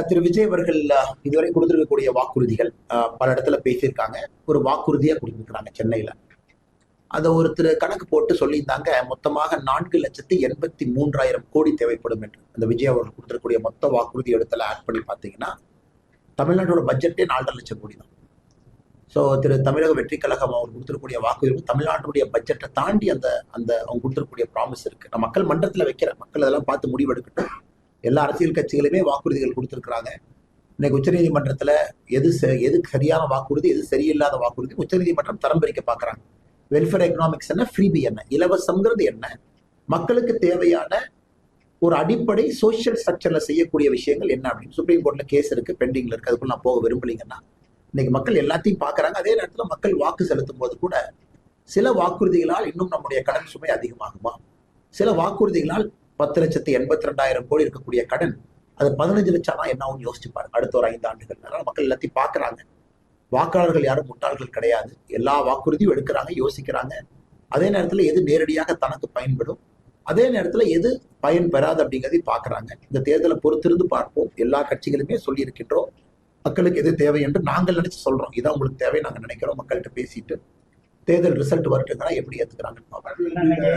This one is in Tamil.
திரு விஜய் அவர்கள் இதுவரை கொடுத்திருக்கக்கூடிய வாக்குறுதிகள் பல இடத்துல பேசியிருக்காங்க. ஒரு வாக்குறுதியா கொடுத்திருக்கிறாங்க சென்னையில. அதை ஒருத்தர் கணக்கு போட்டு சொல்லியிருந்தாங்க, மொத்தமாக 4,83,000 கோடி தேவைப்படும் என்று. அந்த விஜய் அவர்கள் கொடுத்திருக்கக்கூடிய மொத்த வாக்குறுதி இடத்துல ஆட் பண்ணி பார்த்தீங்கன்னா தமிழ்நாட்டோட பட்ஜெட்டே 4,5 லட்சம் கோடி தான். ஸோ திரு தமிழக வெற்றி கழகம் அவர் கொடுத்திருக்கக்கூடிய வாக்குறுதி தமிழ்நாட்டுடைய பட்ஜெட்டை தாண்டி அந்த அந்த அவங்க கொடுத்திருக்கக்கூடிய ப்ராமிஸ் இருக்கு. நான் மக்கள் மன்றத்தில் வைக்கிறேன், மக்கள் அதெல்லாம் பார்த்து முடிவெடுக்கட்டும். எல்லா அரசியல் கட்சிகளுமே வாக்குறுதிகள் கொடுத்திருக்கிறாங்க. இன்னைக்கு உச்சநீதிமன்றத்தில் எது சரியான வாக்குறுதி, எது சரியில்லாத வாக்குறுதி உச்சநீதிமன்றம் தரம் பிரிக்க பார்க்குறாங்க. வெல்ஃபேர் எக்கனாமிக்ஸ் என்ன, ஃப்ரீபி என்ன, இலவசங்கிறது என்ன, மக்களுக்கு தேவையான ஒரு அடிப்படை சோசியல் ஸ்ட்ரக்சர்ல செய்யக்கூடிய விஷயங்கள் என்ன அப்படின்னு சுப்ரீம் கோர்ட்ல கேஸ் இருக்கு, பெண்டிங்ல இருக்கு. அதுக்குள்ள நான் போக விரும்பலீங்கன்னா, இன்னைக்கு மக்கள் எல்லாத்தையும் பார்க்கறாங்க. அதே நேரத்தில் மக்கள் வாக்கு செலுத்தும் போது கூட சில வாக்குறுதிகளால் இன்னும் நம்முடைய கடன் சுமை அதிகமாகுமா, சில வாக்குறுதிகளால் 10,82,000 கோடி இருக்கக்கூடிய கடன் அது 15 லட்சம் தான் என்ன ஆகும் யோசிச்சு பாருங்க அடுத்த ஒரு 5 ஆண்டுகள். அதனால மக்கள் எல்லாத்தையும் பார்க்கறாங்க. வாக்காளர்கள் யாரும் முட்டாள்கள் கிடையாது. எல்லா வாக்குறுதியும் எடுக்கிறாங்க, யோசிக்கிறாங்க. அதே நேரத்தில் எது நேரடியாக தனக்கு பயன்படும், அதே நேரத்தில் எது பயன் பெறாது அப்படிங்கிறதை பார்க்கறாங்க. இந்த தேர்தலை பொறுத்திருந்து பார்ப்போம். எல்லா கட்சிகளுமே சொல்லி இருக்கின்றோம் மக்களுக்கு எது தேவை என்று நாங்கள் நினைச்சு சொல்றோம். இதான் உங்களுக்கு தேவை நாங்கள் நினைக்கிறோம். மக்கள்கிட்ட பேசிட்டு தேர்தல் ரிசல்ட் வரட்டுங்கன்னா எப்படி ஏத்துக்கிறாங்கன்னு பார்ப்போம்.